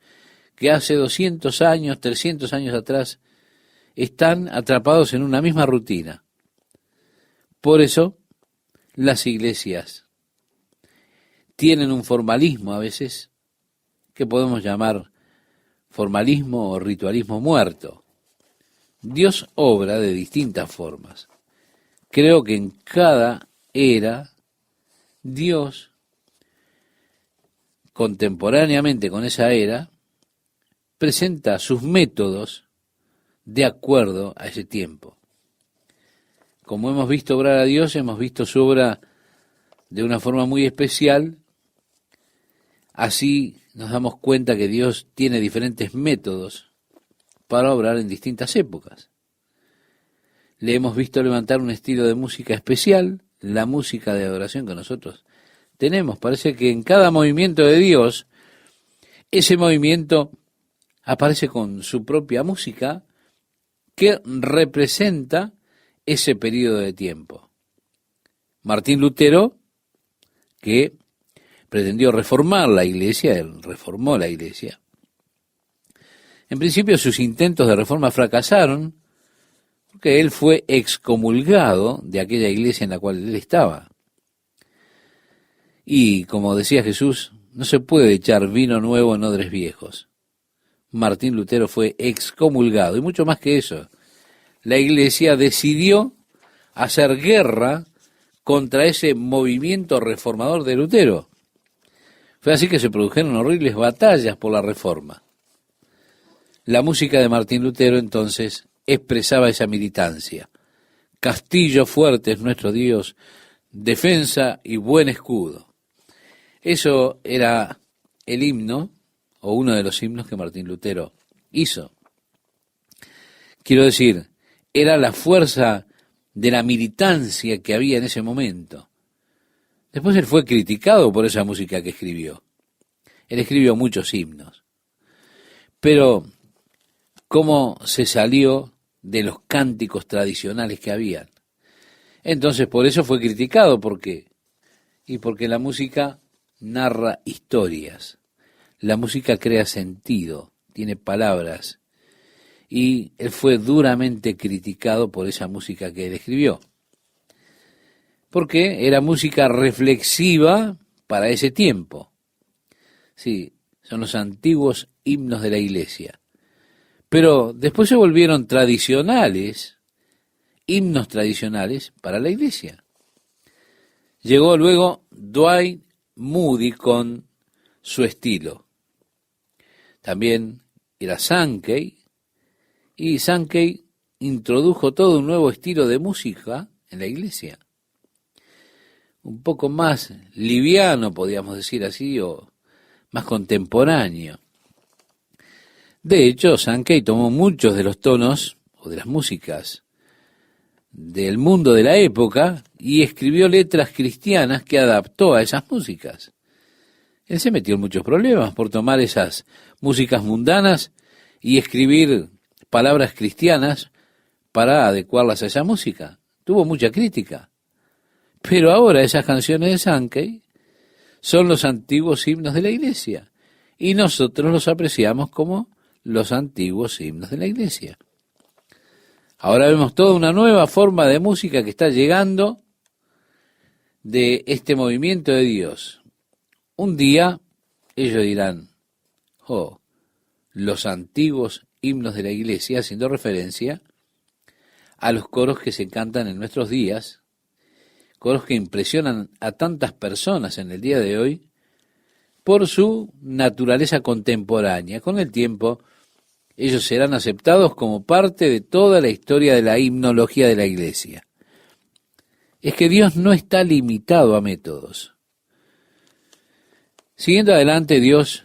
que hace 200 años, 300 años atrás. Están atrapados en una misma rutina. Por eso, las iglesias tienen un formalismo a veces que podemos llamar formalismo o ritualismo muerto. Dios obra de distintas formas. Creo que en cada era, Dios, contemporáneamente con esa era, presenta sus métodos de acuerdo a ese tiempo. Como hemos visto obrar a Dios, hemos visto su obra de una forma muy especial. Así nos damos cuenta que Dios tiene diferentes métodos para obrar en distintas épocas. Le hemos visto levantar un estilo de música especial, la música de adoración que nosotros tenemos. Parece que en cada movimiento de Dios, ese movimiento aparece con su propia música que representa ese periodo de tiempo. Martín Lutero, que pretendió reformar la iglesia, él reformó la iglesia. En principio sus intentos de reforma fracasaron, porque él fue excomulgado de aquella iglesia en la cual él estaba. Y como decía Jesús, no se puede echar vino nuevo en odres viejos. Martín Lutero fue excomulgado, y mucho más que eso. La iglesia decidió hacer guerra contra ese movimiento reformador de Lutero. Fue así que se produjeron horribles batallas por la reforma. La música de Martín Lutero entonces expresaba esa militancia. Castillo fuerte es nuestro Dios, defensa y buen escudo. Eso era el himno, o uno de los himnos que Martín Lutero hizo. Quiero decir, era la fuerza de la militancia que había en ese momento. Después él fue criticado por esa música que escribió. Él escribió muchos himnos. Pero, ¿cómo se salió de los cánticos tradicionales que habían? Entonces, por eso fue criticado. ¿Por qué? Y porque la música narra historias. La música crea sentido, tiene palabras. Y él fue duramente criticado por esa música que él escribió. Porque era música reflexiva para ese tiempo. Sí, son los antiguos himnos de la iglesia. Pero después se volvieron tradicionales, himnos tradicionales para la iglesia. Llegó luego Dwight Moody con su estilo. También era Sankey, y Sankey introdujo todo un nuevo estilo de música en la iglesia. Un poco más liviano, podríamos decir así, o más contemporáneo. De hecho, Sankey tomó muchos de los tonos o de las músicas del mundo de la época y escribió letras cristianas que adaptó a esas músicas. Él se metió en muchos problemas por tomar esas músicas mundanas y escribir palabras cristianas para adecuarlas a esa música. Tuvo mucha crítica. Pero ahora esas canciones de Sankey son los antiguos himnos de la iglesia y nosotros los apreciamos como los antiguos himnos de la iglesia. Ahora vemos toda una nueva forma de música que está llegando de este movimiento de Dios. Un día ellos dirán, oh, los antiguos himnos de la iglesia, haciendo referencia a los coros que se cantan en nuestros días, coros que impresionan a tantas personas en el día de hoy por su naturaleza contemporánea. Con el tiempo, Ellos serán aceptados como parte de toda la historia de la himnología de la iglesia. Es que Dios no está limitado a métodos. Siguiendo adelante, Dios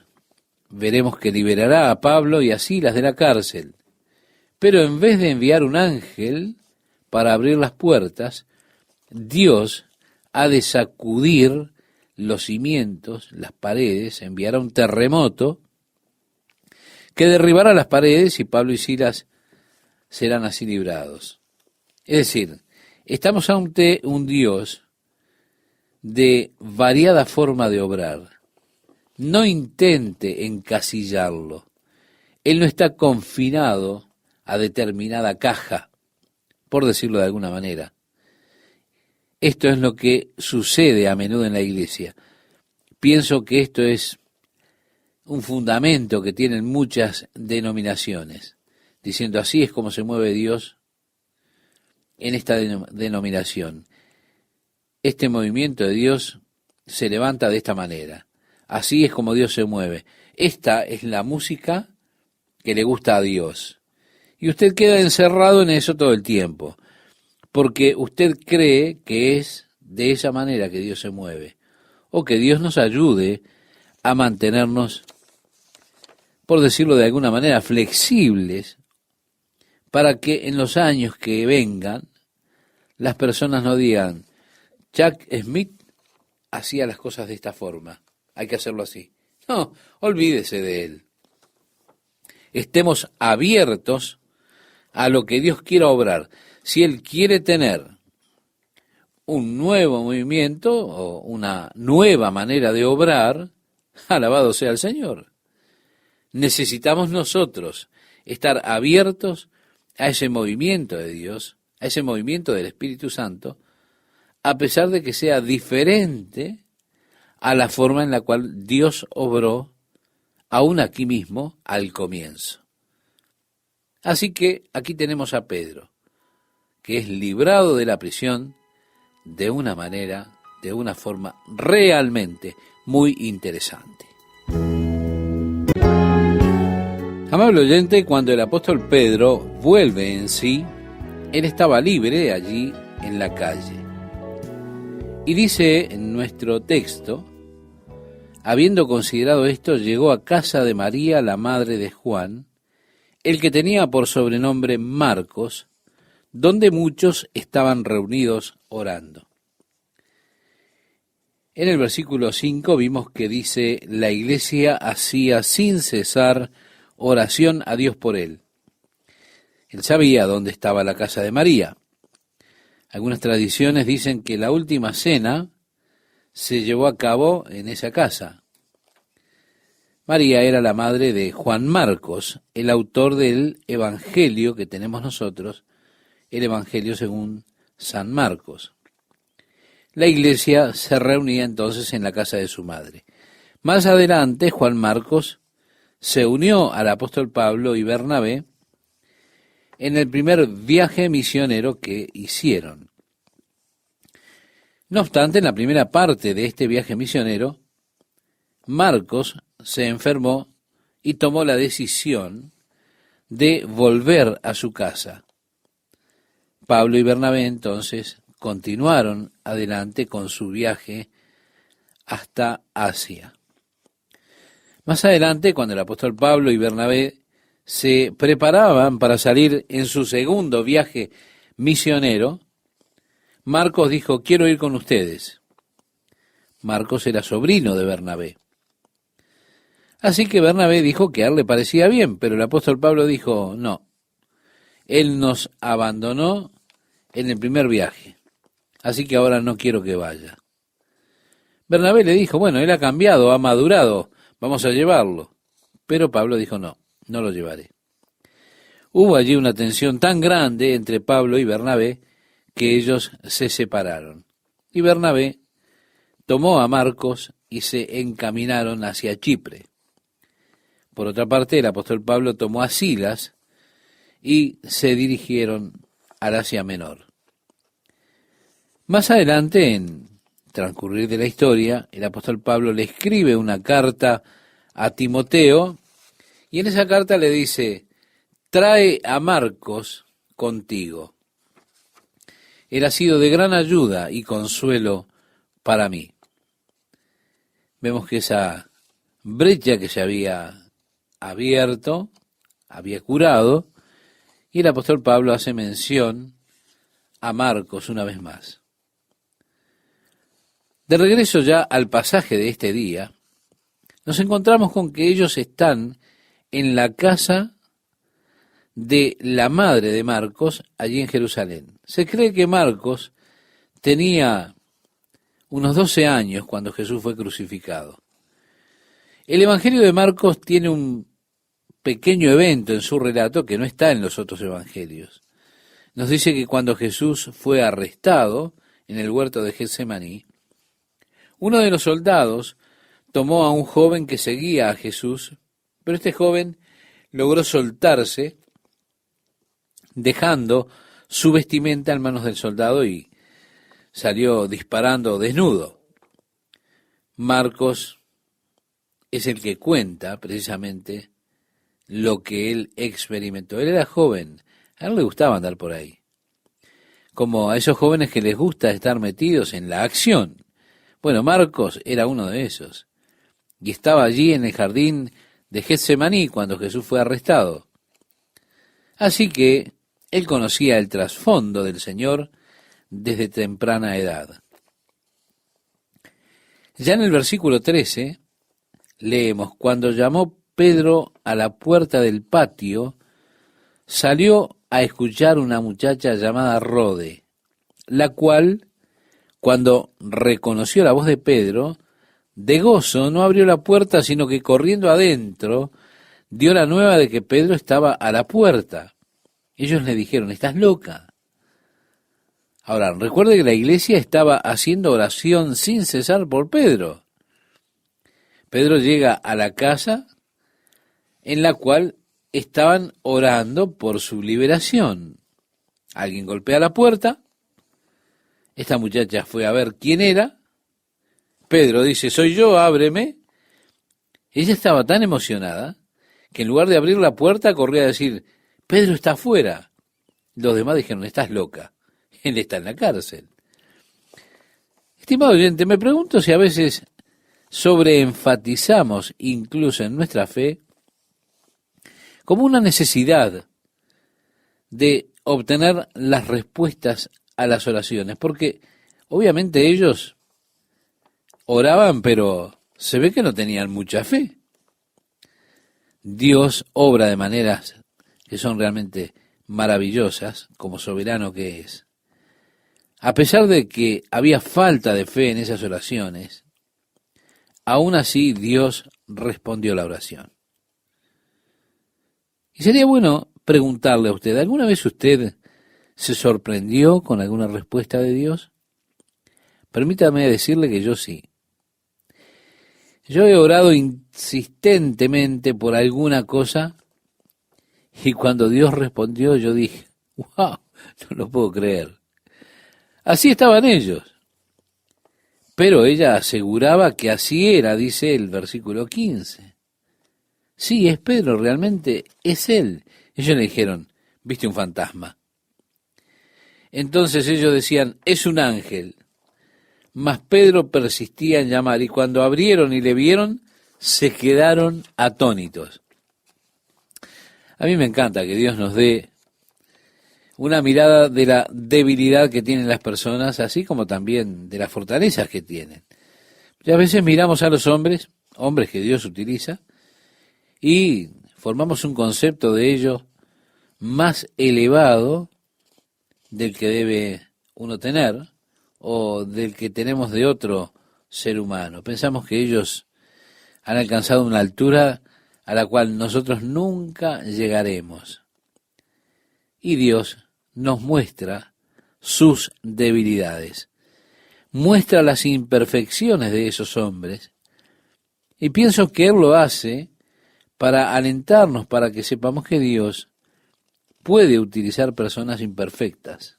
veremos que liberará a Pablo y a Silas de la cárcel. Pero en vez de enviar un ángel para abrir las puertas, Dios ha de sacudir los cimientos, las paredes, enviará un terremoto que derribará las paredes y Pablo y Silas serán así librados. Es decir, estamos ante un Dios de variada forma de obrar. No intente encasillarlo. Él no está confinado a determinada caja, por decirlo de alguna manera. Esto es lo que sucede a menudo en la iglesia. Pienso que esto es un fundamento que tienen muchas denominaciones, diciendo así es como se mueve Dios en esta denominación. Este movimiento de Dios se levanta de esta manera. Así es como Dios se mueve. Esta es la música que le gusta a Dios. Y usted queda encerrado en eso todo el tiempo, porque usted cree que es de esa manera que Dios se mueve, o que Dios nos ayude a mantenernos, por decirlo de alguna manera, flexibles, para que en los años que vengan, las personas no digan, Chuck Smith hacía las cosas de esta forma, hay que hacerlo así. No, olvídese de él. Estemos abiertos a lo que Dios quiera obrar. Si Él quiere tener un nuevo movimiento o una nueva manera de obrar, alabado sea el Señor. Necesitamos nosotros estar abiertos a ese movimiento de Dios, a ese movimiento del Espíritu Santo, a pesar de que sea diferente a la forma en la cual Dios obró aún aquí mismo al comienzo. Así que aquí tenemos a Pedro, que es librado de la prisión de una manera, de una forma realmente muy interesante. Amable oyente, cuando el apóstol Pedro vuelve en sí, él estaba libre allí en la calle. Y dice en nuestro texto, habiendo considerado esto, llegó a casa de María, la madre de Juan, el que tenía por sobrenombre Marcos, donde muchos estaban reunidos orando. En el versículo 5 vimos que dice, la iglesia hacía sin cesar oración a Dios por él. Él sabía dónde estaba la casa de María. Algunas tradiciones dicen que la última cena se llevó a cabo en esa casa. María era la madre de Juan Marcos, el autor del Evangelio que tenemos nosotros, el Evangelio según San Marcos. La iglesia se reunía entonces en la casa de su madre. Más adelante, Juan Marcos se unió al apóstol Pablo y Bernabé en el primer viaje misionero que hicieron. No obstante, en la primera parte de este viaje misionero, Marcos se enfermó y tomó la decisión de volver a su casa. Pablo y Bernabé entonces continuaron adelante con su viaje hasta Asia. Más adelante, cuando el apóstol Pablo y Bernabé se preparaban para salir en su segundo viaje misionero, Marcos dijo, quiero ir con ustedes. Marcos era sobrino de Bernabé. Así que Bernabé dijo que a él le parecía bien, pero el apóstol Pablo dijo, no, él nos abandonó en el primer viaje, así que ahora no quiero que vaya. Bernabé le dijo, bueno, él ha cambiado, ha madurado, vamos a llevarlo. Pero Pablo dijo, no, no lo llevaré. Hubo allí una tensión tan grande entre Pablo y Bernabé que ellos se separaron. Y Bernabé tomó a Marcos y se encaminaron hacia Chipre. Por otra parte, el apóstol Pablo tomó a Silas y se dirigieron al Asia Menor. Más adelante, en transcurrir de la historia, el apóstol Pablo le escribe una carta a Timoteo y en esa carta le dice, trae a Marcos contigo. Él ha sido de gran ayuda y consuelo para mí. Vemos que esa brecha que se había abierto, había curado, y el apóstol Pablo hace mención a Marcos una vez más. De regreso ya al pasaje de este día, nos encontramos con que ellos están en la casa de la madre de Marcos, allí en Jerusalén. Se cree que Marcos tenía unos 12 años cuando Jesús fue crucificado. El Evangelio de Marcos tiene un pequeño evento en su relato que no está en los otros evangelios. Nos dice que cuando Jesús fue arrestado en el huerto de Getsemaní, uno de los soldados tomó a un joven que seguía a Jesús, pero este joven logró soltarse, dejando su vestimenta en manos del soldado y salió disparando desnudo. Marcos es el que cuenta precisamente lo que él experimentó. Él era joven, a él le gustaba andar por ahí, como a esos jóvenes que les gusta estar metidos en la acción. Bueno, Marcos era uno de esos, y estaba allí en el jardín de Getsemaní cuando Jesús fue arrestado. Así que él conocía el trasfondo del Señor desde temprana edad. Ya en el versículo 13 leemos: cuando llamó Pedro a la puerta del patio, salió a escuchar una muchacha llamada Rode, la cual, cuando reconoció la voz de Pedro, de gozo no abrió la puerta, sino que corriendo adentro, dio la nueva de que Pedro estaba a la puerta. Ellos le dijeron: ¿estás loca? Ahora, recuerde que la iglesia estaba haciendo oración sin cesar por Pedro. Pedro llega a la casa en la cual estaban orando por su liberación. Alguien golpea la puerta. Esta muchacha fue a ver quién era. Pedro dice: soy yo, ábreme. Ella estaba tan emocionada que en lugar de abrir la puerta corría a decir: Pedro está afuera. Los demás dijeron: estás loca, él está en la cárcel. Estimado oyente, me pregunto si a veces sobreenfatizamos incluso en nuestra fe como una necesidad de obtener las respuestas a las oraciones, porque obviamente ellos oraban, pero se ve que no tenían mucha fe. Dios obra de maneras que son realmente maravillosas, como soberano que es. A pesar de que había falta de fe en esas oraciones, aún así Dios respondió la oración. Y sería bueno preguntarle a usted: ¿alguna vez usted se sorprendió con alguna respuesta de Dios? Permítame decirle que yo sí. Yo he orado insistentemente por alguna cosa y cuando Dios respondió yo dije: ¡wow! No lo puedo creer. Así estaban ellos. Pero ella aseguraba que así era, dice el versículo 15. Sí, es Pedro, realmente es él. Ellos le dijeron: ¿viste un fantasma? Entonces ellos decían: es un ángel. Mas Pedro persistía en llamar, y cuando abrieron y le vieron, se quedaron atónitos. A mí me encanta que Dios nos dé una mirada de la debilidad que tienen las personas, así como también de las fortalezas que tienen. Y a veces miramos a los hombres, hombres que Dios utiliza, y formamos un concepto de ellos más elevado del que debe uno tener, o del que tenemos de otro ser humano. Pensamos que ellos han alcanzado una altura a la cual nosotros nunca llegaremos. Y Dios nos muestra sus debilidades, muestra las imperfecciones de esos hombres, y pienso que Él lo hace para alentarnos, para que sepamos que Dios puede utilizar personas imperfectas.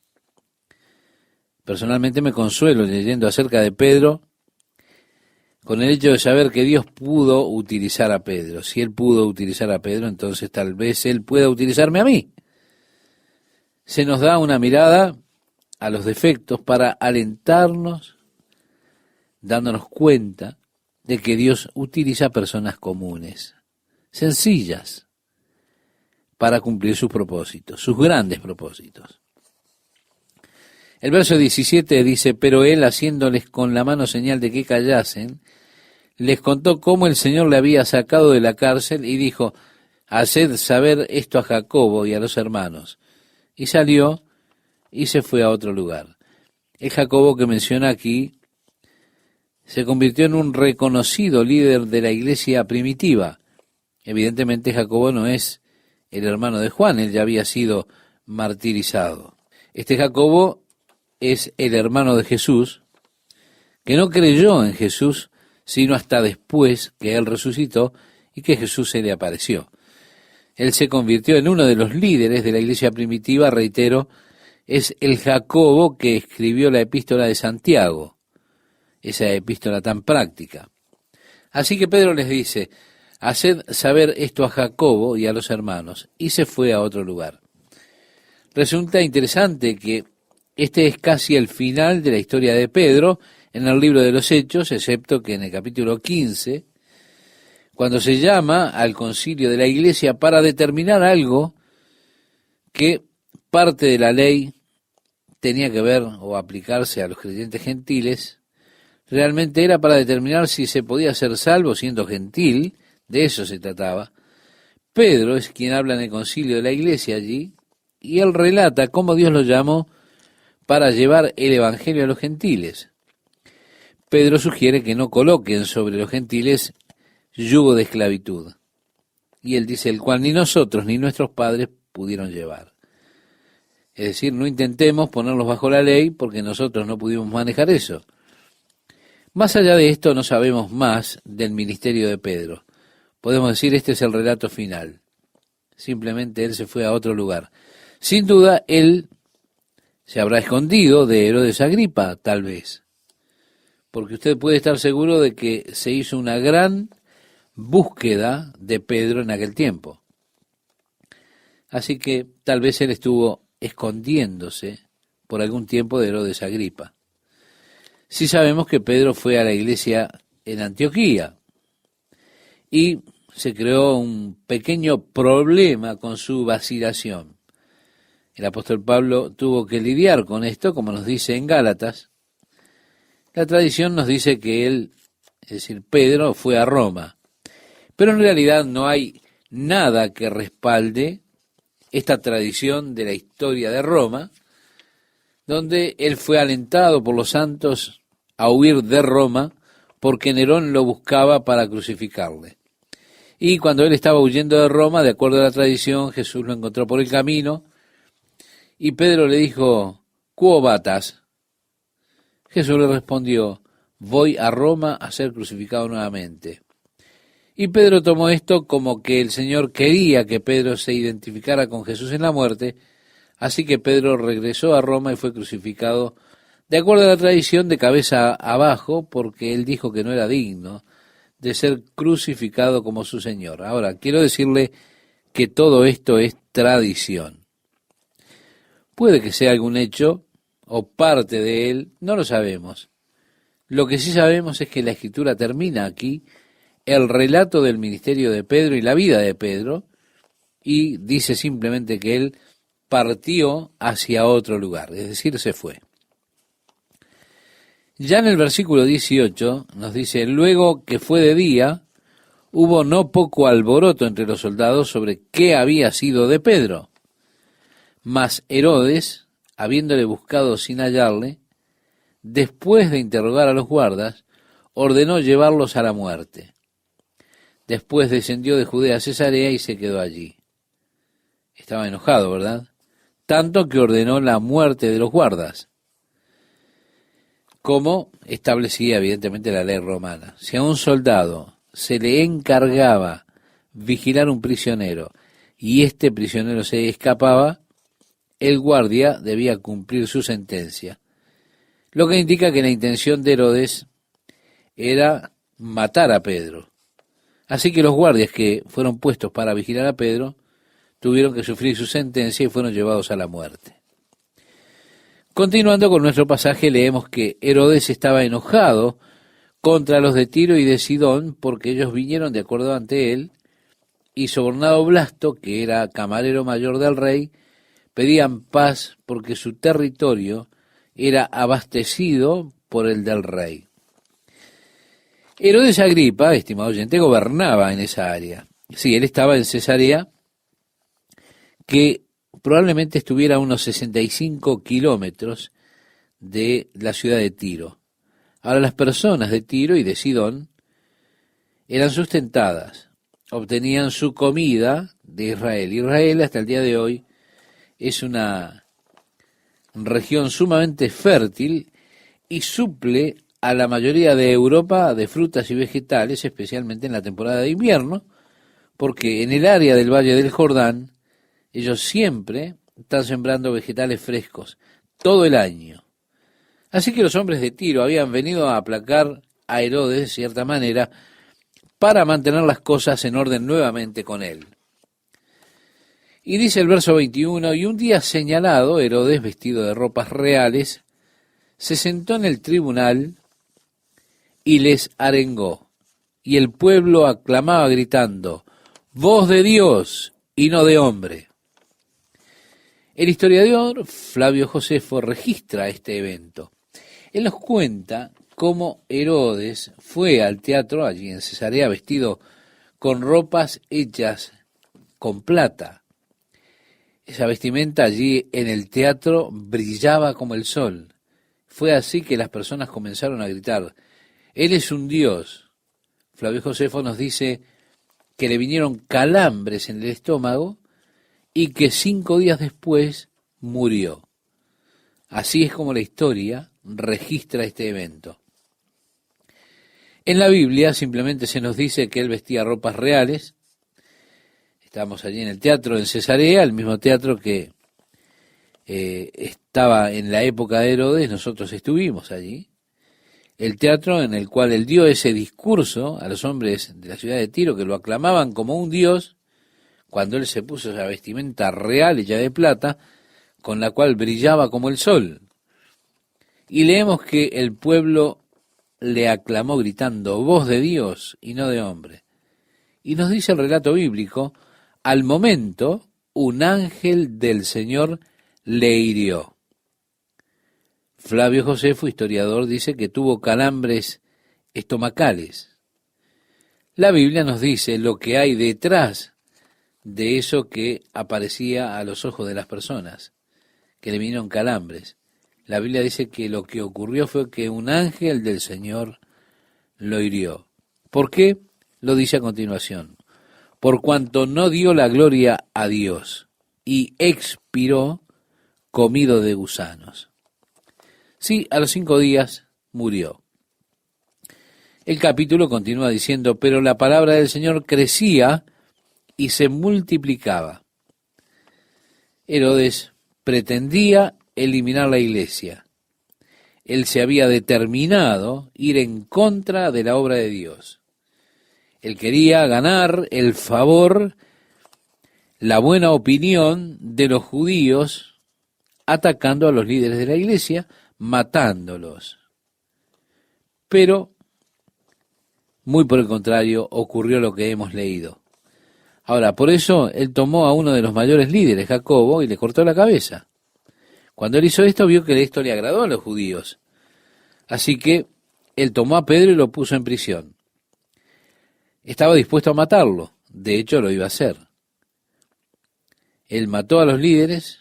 Personalmente me consuelo leyendo acerca de Pedro, con el hecho de saber que Dios pudo utilizar a Pedro. Si Él pudo utilizar a Pedro, entonces tal vez Él pueda utilizarme a mí. Se nos da una mirada a los defectos para alentarnos, dándonos cuenta de que Dios utiliza personas comunes, sencillas, para cumplir sus propósitos, sus grandes propósitos. El verso 17 dice, pero él, haciéndoles con la mano señal de que callasen, les contó cómo el Señor le había sacado de la cárcel y dijo, haced saber esto a Jacobo y a los hermanos. Y salió y se fue a otro lugar. El Jacobo que menciona aquí se convirtió en un reconocido líder de la iglesia primitiva. Evidentemente Jacobo no es el hermano de Juan, él ya había sido martirizado. Este Jacobo es el hermano de Jesús, que no creyó en Jesús, sino hasta después que él resucitó y que Jesús se le apareció. Él se convirtió en uno de los líderes de la iglesia primitiva, reitero, es el Jacobo que escribió la epístola de Santiago, esa epístola tan práctica. Así que Pedro les dice, haced saber esto a Jacobo y a los hermanos, y se fue a otro lugar. Resulta interesante que este es casi el final de la historia de Pedro en el libro de los Hechos, excepto que en el capítulo 15, cuando se llama al concilio de la iglesia para determinar algo que parte de la ley tenía que ver o aplicarse a los creyentes gentiles, realmente era para determinar si se podía ser salvo siendo gentil, de eso se trataba. Pedro es quien habla en el concilio de la iglesia allí, y él relata cómo Dios lo llamó para llevar el evangelio a los gentiles. Pedro sugiere que no coloquen sobre los gentiles yugo de esclavitud. Y él dice, el cual ni nosotros ni nuestros padres pudieron llevar. Es decir, no intentemos ponerlos bajo la ley porque nosotros no pudimos manejar eso. Más allá de esto, no sabemos más del ministerio de Pedro. Podemos decir, este es el relato final. Simplemente él se fue a otro lugar. Sin duda, él se habrá escondido de Herodes Agripa, tal vez. Porque usted puede estar seguro de que se hizo una gran búsqueda de Pedro en aquel tiempo. Así que tal vez él estuvo escondiéndose por algún tiempo de Herodes Agripa. Sí sabemos que Pedro fue a la iglesia en Antioquía y se creó un pequeño problema con su vacilación. El apóstol Pablo tuvo que lidiar con esto, como nos dice en Gálatas. La tradición nos dice que él, es decir, Pedro, fue a Roma. Pero en realidad no hay nada que respalde esta tradición de la historia de Roma, donde él fue alentado por los santos a huir de Roma porque Nerón lo buscaba para crucificarle. Y cuando él estaba huyendo de Roma, de acuerdo a la tradición, Jesús lo encontró por el camino y Pedro le dijo, ¿quo vatas? Jesús le respondió, voy a Roma a ser crucificado nuevamente. Y Pedro tomó esto como que el Señor quería que Pedro se identificara con Jesús en la muerte, así que Pedro regresó a Roma y fue crucificado de acuerdo a la tradición de cabeza abajo, porque él dijo que no era digno de ser crucificado como su Señor. Ahora, quiero decirle que todo esto es tradición. Puede que sea algún hecho o parte de él, no lo sabemos. Lo que sí sabemos es que la Escritura termina aquí el relato del ministerio de Pedro y la vida de Pedro, y dice simplemente que él partió hacia otro lugar, es decir, se fue. Ya en el versículo 18 nos dice, luego que fue de día, hubo no poco alboroto entre los soldados sobre qué había sido de Pedro. Mas Herodes, habiéndole buscado sin hallarle, después de interrogar a los guardas, ordenó llevarlos a la muerte. Después descendió de Judea a Cesarea y se quedó allí. Estaba enojado, ¿verdad? Tanto que ordenó la muerte de los guardas, como establecía evidentemente la ley romana. Si a un soldado se le encargaba vigilar un prisionero y este prisionero se escapaba, el guardia debía cumplir su sentencia. Lo que indica que la intención de Herodes era matar a Pedro. Así que los guardias que fueron puestos para vigilar a Pedro tuvieron que sufrir su sentencia y fueron llevados a la muerte. Continuando con nuestro pasaje, leemos que Herodes estaba enojado contra los de Tiro y de Sidón porque ellos vinieron de acuerdo ante él y sobornado Blasto, que era camarero mayor del rey, pedían paz porque su territorio era abastecido por el del rey. Herodes Agripa, estimado oyente, gobernaba en esa área. Sí, él estaba en Cesarea, que probablemente estuviera a unos 65 kilómetros de la ciudad de Tiro. Ahora, las personas de Tiro y de Sidón eran sustentadas, obtenían su comida de Israel. Israel, hasta el día de hoy, es una región sumamente fértil y suple a la mayoría de Europa de frutas y vegetales, especialmente en la temporada de invierno, porque en el área del Valle del Jordán, ellos siempre están sembrando vegetales frescos, todo el año. Así que los hombres de Tiro habían venido a aplacar a Herodes, de cierta manera, para mantener las cosas en orden nuevamente con él. Y dice el verso 21, y un día señalado, Herodes, vestido de ropas reales, se sentó en el tribunal y les arengó. Y el pueblo aclamaba gritando, voz de Dios y no de hombre. El historiador Flavio Josefo registra este evento. Él nos cuenta cómo Herodes fue al teatro allí en Cesarea vestido con ropas hechas con plata. Esa vestimenta allí en el teatro brillaba como el sol. Fue así que las personas comenzaron a gritar, Él es un Dios. Flavio Josefo nos dice que le vinieron calambres en el estómago y que 5 días después murió. Así es como la historia registra este evento. En la Biblia simplemente se nos dice que él vestía ropas reales. Estamos allí en el teatro en Cesarea, el mismo teatro que estaba en la época de Herodes, nosotros estuvimos allí. El teatro en el cual él dio ese discurso a los hombres de la ciudad de Tiro que lo aclamaban como un dios, cuando él se puso esa vestimenta real hecha de plata, con la cual brillaba como el sol. Y leemos que el pueblo le aclamó gritando, voz de Dios y no de hombre. Y nos dice el relato bíblico, al momento un ángel del Señor le hirió. Flavio Josefo, historiador, dice que tuvo calambres estomacales. La Biblia nos dice lo que hay detrás de eso que aparecía a los ojos de las personas, que le vinieron calambres. La Biblia dice que lo que ocurrió fue que un ángel del Señor lo hirió. ¿Por qué? Lo dice a continuación. Por cuanto no dio la gloria a Dios y expiró comido de gusanos. Sí, a los 5 días murió. El capítulo continúa diciendo, pero la palabra del Señor crecía y se multiplicaba. Herodes pretendía eliminar la iglesia. Él se había determinado ir en contra de la obra de Dios. Él quería ganar el favor, la buena opinión de los judíos, atacando a los líderes de la iglesia, matándolos. Pero, muy por el contrario, ocurrió lo que hemos leído. Ahora, por eso él tomó a uno de los mayores líderes, Jacobo, y le cortó la cabeza. Cuando él hizo esto, vio que esto le agradó a los judíos. Así que él tomó a Pedro y lo puso en prisión. Estaba dispuesto a matarlo. De hecho, lo iba a hacer. Él mató a los líderes.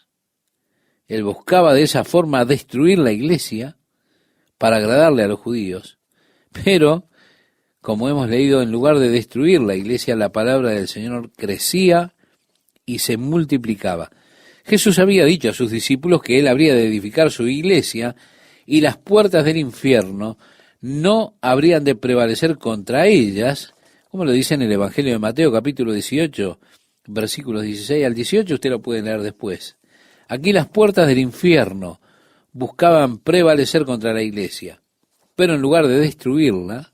Él buscaba de esa forma destruir la iglesia para agradarle a los judíos. Pero, como hemos leído, en lugar de destruir la iglesia, la palabra del Señor crecía y se multiplicaba. Jesús había dicho a sus discípulos que él habría de edificar su iglesia y las puertas del infierno no habrían de prevalecer contra ellas, como lo dice en el Evangelio de Mateo, capítulo 18, versículos 16 al 18, usted lo puede leer después. Aquí las puertas del infierno buscaban prevalecer contra la iglesia, pero en lugar de destruirla,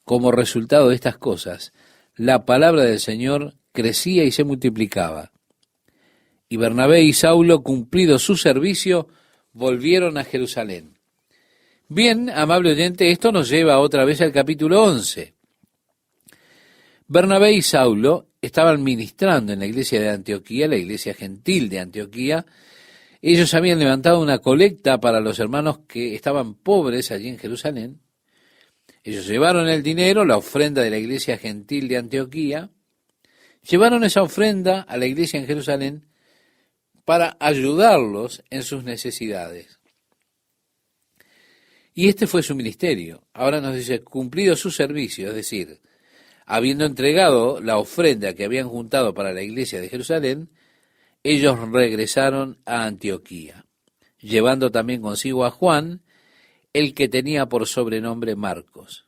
Como resultado de estas cosas, la palabra del Señor crecía y se multiplicaba. Y Bernabé y Saulo, cumplido su servicio, volvieron a Jerusalén. Bien, amable oyente, esto nos lleva otra vez al capítulo 11. Bernabé y Saulo estaban ministrando en la iglesia de Antioquía, la iglesia gentil de Antioquía. Ellos habían levantado una colecta para los hermanos que estaban pobres allí en Jerusalén. Ellos llevaron el dinero, la ofrenda de la iglesia gentil de Antioquía, llevaron esa ofrenda a la iglesia en Jerusalén para ayudarlos en sus necesidades. Y este fue su ministerio. Ahora nos dice, cumplido su servicio, es decir, habiendo entregado la ofrenda que habían juntado para la iglesia de Jerusalén, ellos regresaron a Antioquía, llevando también consigo a Juan, el que tenía por sobrenombre Marcos.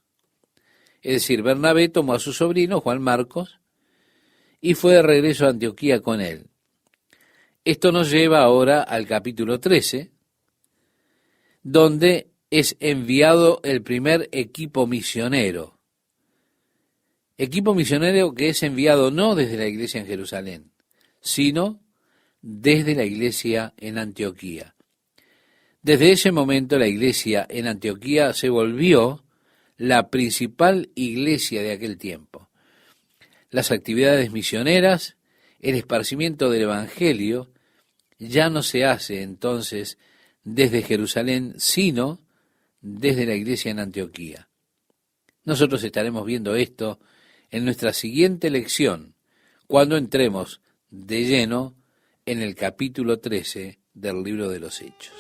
Es decir, Bernabé tomó a su sobrino, Juan Marcos, y fue de regreso a Antioquía con él. Esto nos lleva ahora al capítulo 13, donde es enviado el primer equipo misionero. Equipo misionero que es enviado no desde la iglesia en Jerusalén, sino desde la iglesia en Antioquía. Desde ese momento la iglesia en Antioquía se volvió la principal iglesia de aquel tiempo. Las actividades misioneras, el esparcimiento del evangelio, ya no se hace entonces desde Jerusalén, sino desde la iglesia en Antioquía. Nosotros estaremos viendo esto en nuestra siguiente lección, cuando entremos de lleno en el capítulo 13 del libro de los Hechos.